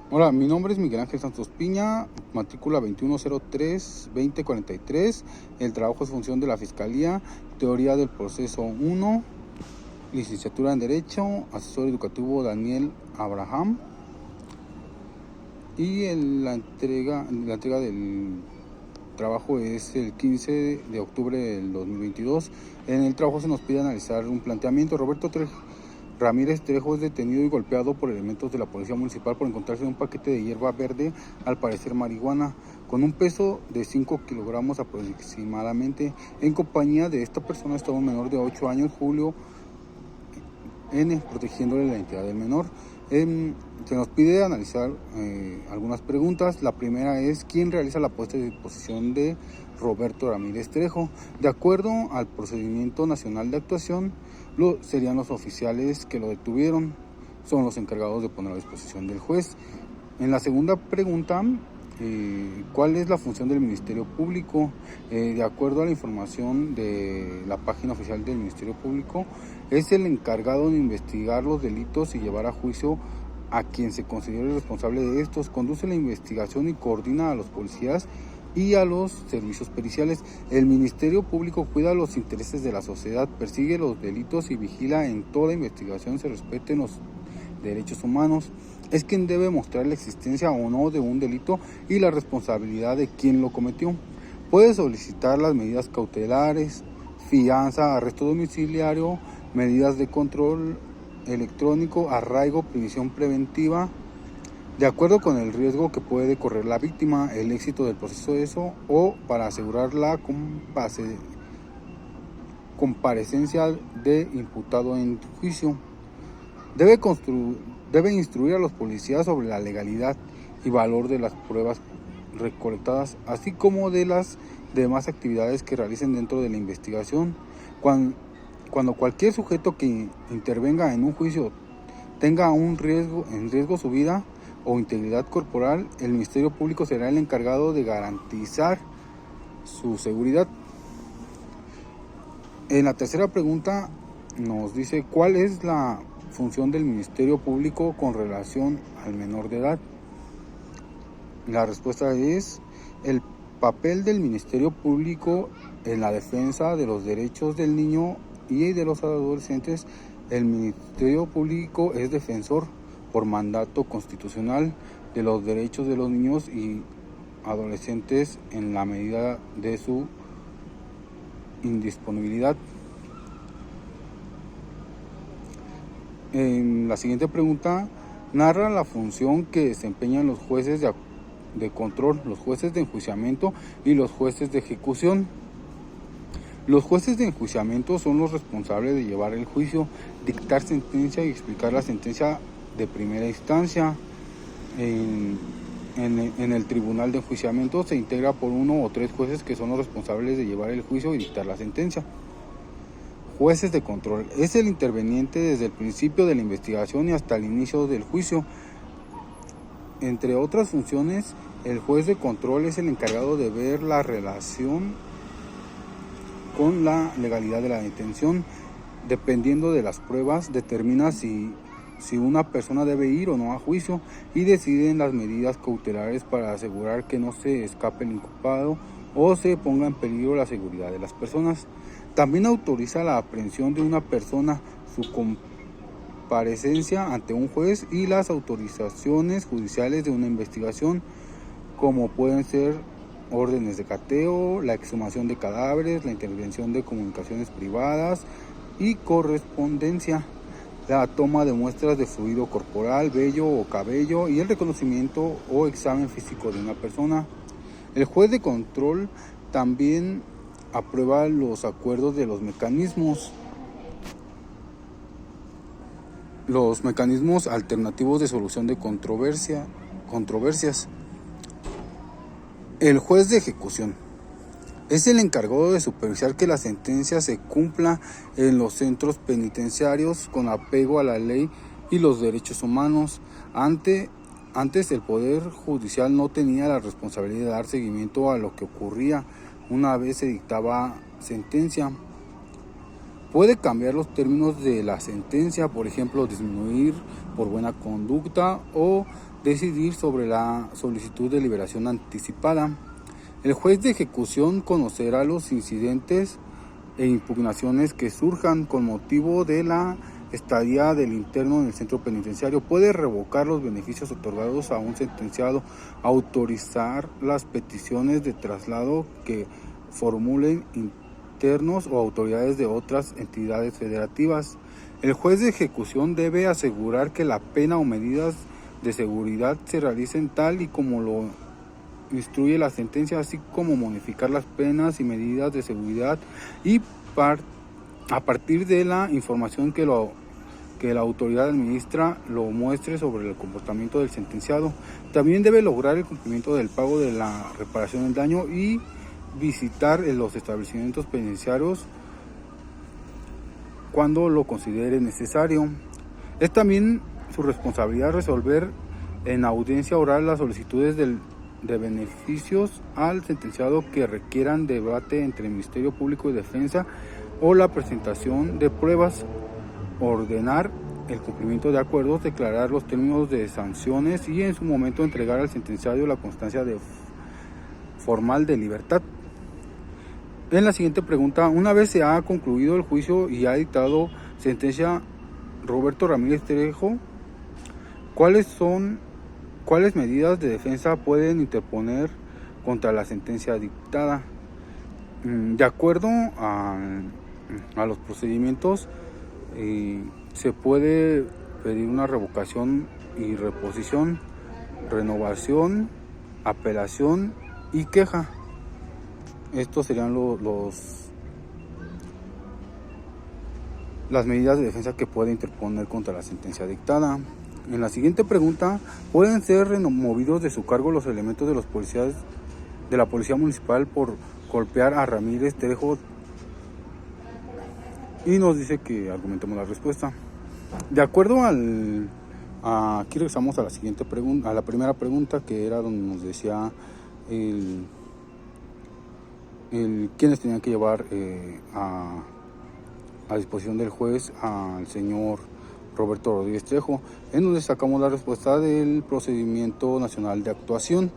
Hola, mi nombre es Miguel Ángel Santos Piña, matrícula 2103-2043. El trabajo es función de la Fiscalía, teoría del proceso 1, licenciatura en Derecho, asesor educativo Daniel Abraham. Y la entrega del trabajo es el 15 de octubre del 2022. En el trabajo se nos pide analizar un planteamiento. Roberto Ramírez Trejo es detenido y golpeado por elementos de la Policía Municipal por encontrarse un paquete de hierba verde, al parecer marihuana, con un peso de 5 kilogramos aproximadamente. En compañía de esta persona estaba un menor de 8 años, Julio N., protegiéndole la identidad del menor. Se nos pide analizar algunas preguntas. La primera es: ¿quién realiza la puesta a disposición de Roberto Ramírez Trejo? De acuerdo al procedimiento nacional de actuación, serían los oficiales que lo detuvieron, son los encargados de poner a disposición del juez. En la segunda pregunta, ¿cuál es la función del Ministerio Público? De acuerdo a la información de la página oficial del Ministerio Público, es el encargado de investigar los delitos y llevar a juicio a quien se considere responsable de estos. Conduce la investigación y coordina a los policías y a los servicios periciales. El Ministerio Público cuida los intereses de la sociedad, persigue los delitos y vigila en toda investigación se respeten los derechos humanos. Es quien debe mostrar la existencia o no de un delito y la responsabilidad de quien lo cometió. Puede solicitar las medidas cautelares, fianza, arresto domiciliario, medidas de control electrónico, arraigo, prisión preventiva, de acuerdo con el riesgo que puede correr la víctima, el éxito del proceso o para asegurar la comparecencia de imputado en juicio. Debe instruir a los policías sobre la legalidad y valor de las pruebas recolectadas, así como de las demás actividades que realicen dentro de la investigación. Cuando cualquier sujeto que intervenga en un juicio tenga en riesgo su vida o integridad corporal, el Ministerio Público será el encargado de garantizar su seguridad. En la tercera pregunta nos dice: ¿cuál es la función del Ministerio Público con relación al menor de edad? La respuesta es: el papel del Ministerio Público en la defensa de los derechos del niño y de los adolescentes. El Ministerio Público es defensor por mandato constitucional de los derechos de los niños y adolescentes en la medida de su indisponibilidad. En la siguiente pregunta narra la función que desempeñan los jueces de control, los jueces de enjuiciamiento y los jueces de ejecución. Los jueces de enjuiciamiento son los responsables de llevar el juicio, dictar sentencia y explicar la sentencia de primera instancia. En el tribunal de enjuiciamiento se integra por 1 o 3 jueces que son los responsables de llevar el juicio y dictar la sentencia. Jueces de control: es el interveniente desde el principio de la investigación y hasta el inicio del juicio. Entre otras funciones, el juez de control es el encargado de ver la relación con la legalidad de la detención. Dependiendo de las pruebas, determina si una persona debe ir o no a juicio y deciden las medidas cautelares para asegurar que no se escape el inculpado o se ponga en peligro la seguridad de las personas. También autoriza la aprehensión de una persona, su comparecencia ante un juez y las autorizaciones judiciales de una investigación, como pueden ser órdenes de cateo, la exhumación de cadáveres, la intervención de comunicaciones privadas y correspondencia, la toma de muestras de fluido corporal, vello o cabello y el reconocimiento o examen físico de una persona. El juez de control también aprueba los acuerdos de los mecanismos alternativos de solución de controversias. El juez de ejecución es el encargado de supervisar que la sentencia se cumpla en los centros penitenciarios con apego a la ley y los derechos humanos. Antes el Poder Judicial no tenía la responsabilidad de dar seguimiento a lo que ocurría una vez se dictaba sentencia. puede cambiar los términos de la sentencia, por ejemplo, disminuir por buena conducta o decidir sobre la solicitud de liberación anticipada. El juez de ejecución conocerá los incidentes e impugnaciones que surjan con motivo de la estadía del interno en el centro penitenciario. Puede revocar los beneficios otorgados a un sentenciado, autorizar las peticiones de traslado que formulen internos o autoridades de otras entidades federativas. El juez de ejecución debe asegurar que la pena o medidas de seguridad se realicen tal y como lo instruye la sentencia, así como modificar las penas y medidas de seguridad y a partir de la información que la autoridad administra lo muestre sobre el comportamiento del sentenciado. También debe lograr el cumplimiento del pago de la reparación del daño y visitar los establecimientos penitenciarios cuando lo considere necesario. Es también su responsabilidad resolver en audiencia oral las solicitudes de beneficios al sentenciado que requieran debate entre el Ministerio Público y Defensa o la presentación de pruebas, ordenar el cumplimiento de acuerdos, declarar los términos de sanciones y en su momento entregar al sentenciado la constancia formal de libertad. En la siguiente pregunta, una vez se ha concluido el juicio y ha dictado sentencia Roberto Ramírez Trejo, ¿cuáles medidas de defensa pueden interponer contra la sentencia dictada? De acuerdo a los procedimientos, se puede pedir una revocación y reposición, renovación, apelación y queja. Estos serían las medidas de defensa que puede interponer contra la sentencia dictada. En la siguiente pregunta, ¿pueden ser removidos de su cargo los elementos de los policías de la Policía Municipal por golpear a Ramírez Trejo? Y nos dice que argumentemos la respuesta. De acuerdo aquí regresamos a la siguiente pregunta, a la primera pregunta, que era donde nos decía quiénes tenían que llevar a disposición del juez al señor Roberto Rodríguez Trejo, en donde sacamos la respuesta del Procedimiento Nacional de Actuación.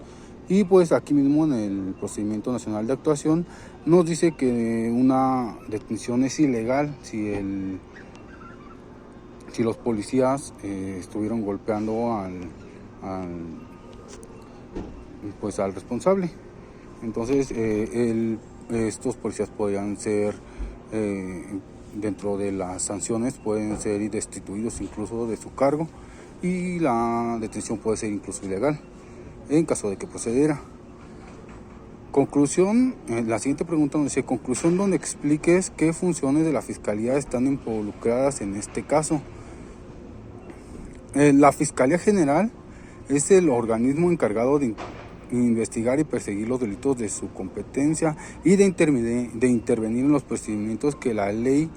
Y pues aquí mismo en el Procedimiento Nacional de Actuación nos dice que una detención es ilegal si los policías estuvieron golpeando al responsable. Entonces estos policías podrían ser, dentro de las sanciones, pueden ser destituidos incluso de su cargo, y la detención puede ser incluso ilegal en caso de que procediera. Conclusión, la siguiente pregunta nos dice: conclusión donde expliques qué funciones de la Fiscalía están involucradas en este caso. La Fiscalía General es el organismo encargado de investigar y perseguir los delitos de su competencia y de intervenir en los procedimientos que la ley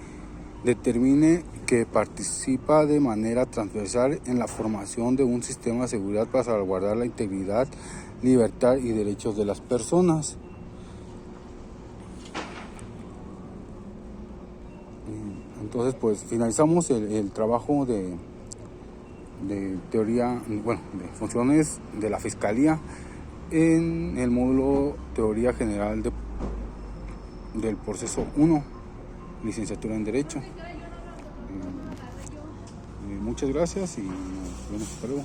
determine, que participa de manera transversal en la formación de un sistema de seguridad para salvaguardar la integridad, libertad y derechos de las personas. Entonces, pues finalizamos el trabajo de teoría, de funciones de la Fiscalía en el módulo Teoría General del Proceso 1, licenciatura en Derecho. Muchas gracias y nos vemos, hasta luego.